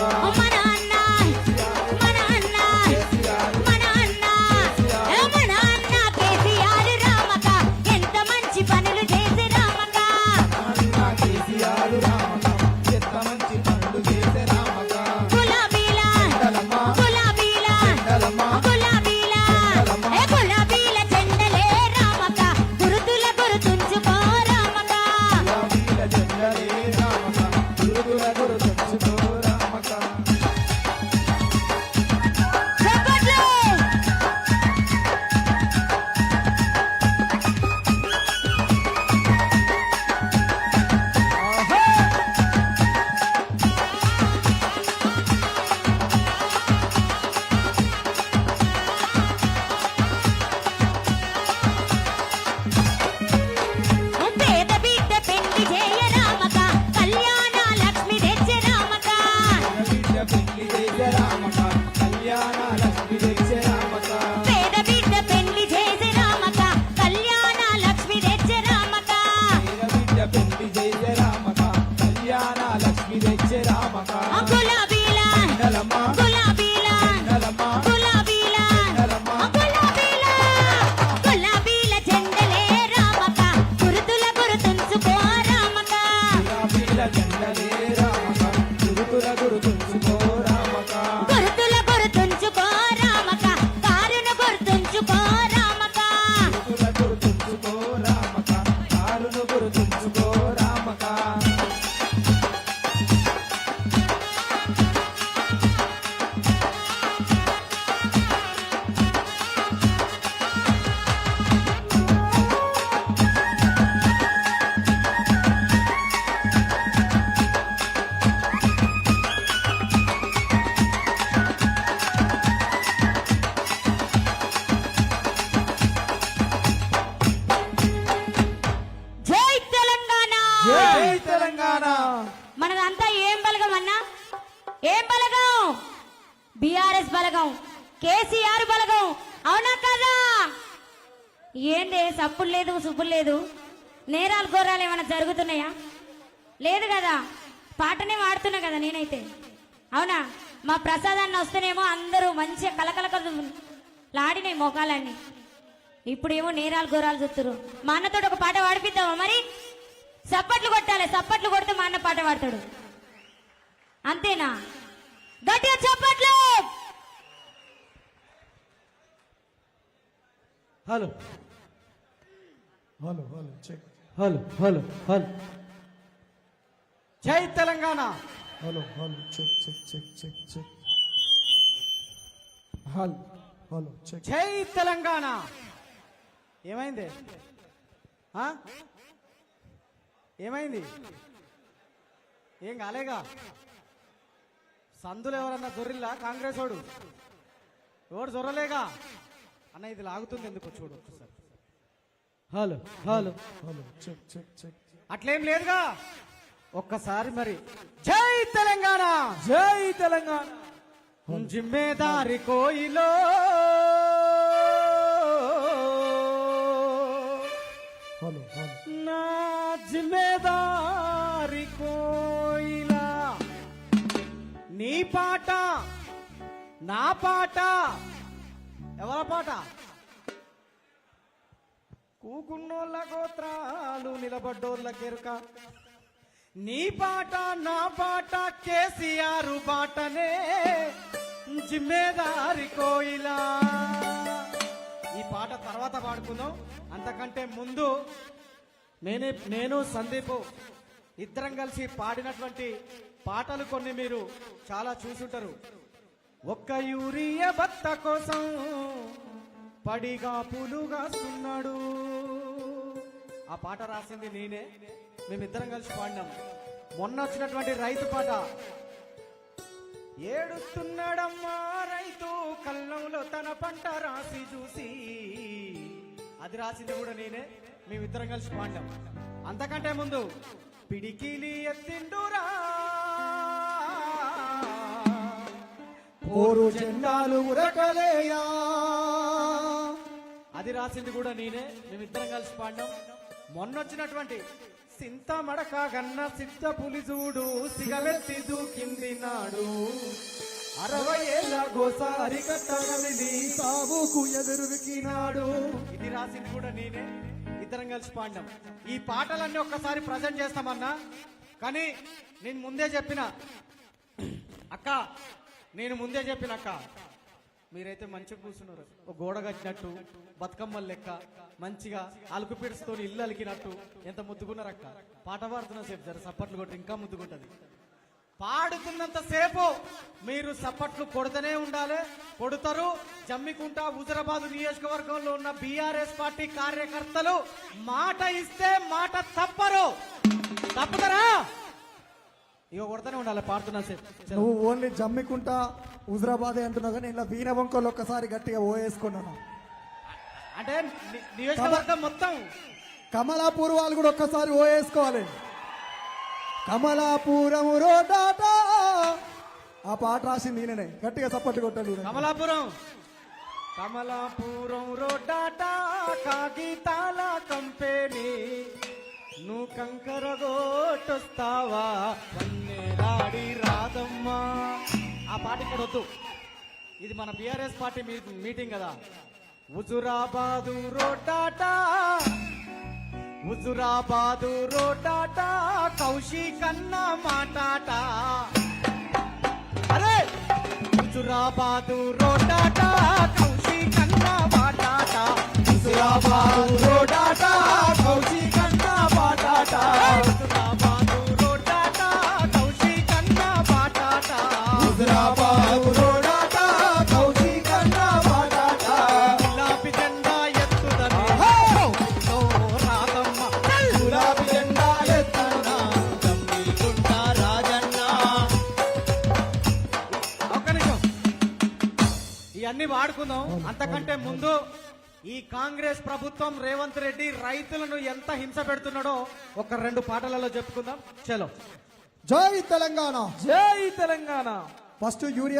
మన అన్న మన అన్న మన అన్న మన అన్న కేసీఆర్ రామక ఎంత మంచి పనులు చేసి రామక గులాబీల గులాబీల గులాబీల గులాబీల జెండలే రామక గురుతుల గుర్తుంచుకో రామక చప్పట్లు పేద బిడ్డ పెళ్లి చేయ రామక కళ్యాణ లక్ష్మి తెచ్చే రామక పేద బిడ్డ పెళ్లి చేసే రామక కళ్యాణ లక్ష్మి తెచ్చే రామక గులాబీల గులాబీల గులాబీల గులాబీల గులాబీల జెండలే రామక గురుతుల గుర్తుంచుకో రామక గురుతుల గుర్తుంచుకో రామక కారును గుర్తుంచుకో రామక జై తెలంగాణ మనదంతా ఏం బలగం అన్నా ఏం బలగం బీఆర్ఎస్ బలగం కేసీఆర్ బలగం అవునా కదా ఏంటి సప్పులు లేదు సుప్పులు లేదు నేరాలు ఘోరాలు ఏమైనా జరుగుతున్నాయా లేదు కదా పాటనే వాడుతున్నా కదా నేనైతే అవునా మా ప్రసాదాన్ని వస్తేనేమో అందరూ మంచిగా కలకల లాడినాయి మోకాలన్నీ ఇప్పుడేమో నేరాలు ఘోరాలు చూస్తురు మా అన్నతో ఒక పాట పాడిపిద్దామా మరి సప్పట్లు కొట్టాలి సప్పట్లు కొడితే మా అన్న పాట పాడతాడు అంతేనా గట్టిగా చప్పట్లు hello hello hello check hello hello hello జై Telangana hello hello check check check check check hello hello check జై తెలంగాణ ఏమైంది ఆ? ఏమైంది ఏం కాలేగా సందులు ఎవరన్నా జొర్రిల్లా కాంగ్రెస్ వాడు ఎవడు జొర్రలేగా అన్న ఇది లాగుతుంది ఎందుకు చూడు ఒకసారి hello hello hello check check check అట్లేం లేదుగా ఒక్కసారి మరి జై తెలంగాణ జై తెలంగాణ జిమ్మేదారి కోయిలో హలో నా జిమ్మేదారి కోయిలా నీ పాట నా పాట ఎవరి పాట కూకున్నోళ్ళ గోత్రాలు నిలబడ్డోళ్ళ కెరుక నీ పాట నా పాట కేసీఆర్ బాటనే జిమ్మేదారి కోయిలా ఈ పాట తర్వాత పాడుకుందాం అంతకంటే ముందు నేను సందీప్ ఇద్దరం కలిసి పాడినటువంటి పాటలు కొన్ని మీరు చాలా చూసుంటారు ఒక్క యూరియా భర్త కోసం పడిగా పులుగాస్తున్నాడు ఆ పాట రాసింది నేనే మేమిద్దరం కలిసి పాడినాం మొన్న వచ్చినటువంటి రైతు పాట ఏడుస్తున్నాడమ్మా రైతు కళ్ళంలో తన పంట రాసి చూసి అది రాసింది కూడా నేనే మేమిద్దరం కలిసి పాడినాం అంతకంటే ముందు పిడికిలి ఎత్తిండురా పోరు జెండాలు ఉరకలేయా అది రాసింది కూడా నేనే మేమిద్దరం కలిసి పాడినాం మొన్నొచ్చినటువంటి సింత మడక గన్న సిద్ధ పులి చూడు సిగలెత్తి దూకింది నాడు 60 ఏళ్ళ గోస అరికట్టగలిది సావుకు ఎదురుకినాడు. ఇది రాసింది కూడా నేనే, ఇద్దరం కలిసి పాడినాం. ఈ పాటలన్నీ ఒక్కసారి ప్రజెంట్ చేస్తామన్నా, కానీ నేను ముందే చెప్పిన అక్క, మీరైతే మంచిగా కూర్చున్నారు. ఒక గోడ కట్టినట్టు బతుకమ్మల లెక్క మంచిగా అలుకు పిడుచుతో ఇల్లు అలికినట్టు ఎంత ముద్దుకున్నారు అక్క. పాట పాడుతున్న సేపు జర సప్పట్లు కొట్టి ఇంకా ముద్దుకుంటది. పాడుతున్నంత సేపు మీరు సప్పట్లు కొడుతూనే ఉండాలి, కొడుతారు. జమ్మికుంట హుజరాబాద్ నియోజకవర్గంలో ఉన్న బీఆర్ఎస్ పార్టీ కార్యకర్తలు మాట ఇస్తే మాట తప్పుతారా? ఇక కొడుతూనే ఉండాలి పాడుతున్నా సేపు. నువ్వు ఓన్లీ జమ్మికుంటా హుజరాబాదే అంటున్నావు కానీ ఇలా వీణ వంకలు ఒక్కసారి గట్టిగా ఓవేసుకున్నాను. అంటే నియోజకవర్గం మొత్తం కమలాపూర్ వాళ్ళు కూడా ఒక్కసారి ఓవేసుకోవాలి. కమలాపురం రోడాట ఆ పాట రాసింది నేనే, గట్టిగా సపోర్ట్ కొట్టాలి. కమలాపురం రోడ్డాట కాగితాల కంపెనీ, నువ్వు కంకరగోటొస్తావా వన్నెరాడి రాదమ్మా. ఆ పాట ఇక్కడ వద్దు, ఇది మన బీఆర్ఎస్ పార్టీ మీటింగ్ కదా. హుజురాబాదు రోడ్డాట కౌశికన్న మాటాట. అరే హుజురాబాదు రోడ్డాట కౌశికన్న మాటాట. హుజురాబాదు రోడ్డాట కౌశికన్న మాటాట. హుజురాబాదు రోడ్డాట కౌశికన్న మాటాట. హుజురాబాదు రోడ్డాట కౌశికన్న మాటాట. గులాబీ జెండా ఎత్తుదని రాదమ్మ, గులాబీ జెండా ఎత్తున జమ్మికుంట రాజన్న. ఒక్క నిమిషం, ఇవన్నీ వాడుకుందాం. అంతకంటే ముందు ఈ కాంగ్రెస్ ప్రభుత్వం రేవంత్ రెడ్డి రైతులను ఎంత హింస పెడుతున్నాడో ఒక 2 పాటలలో చెప్పుకుందాం. చలో. జై తెలంగాణ, జై తెలంగాణ. First urea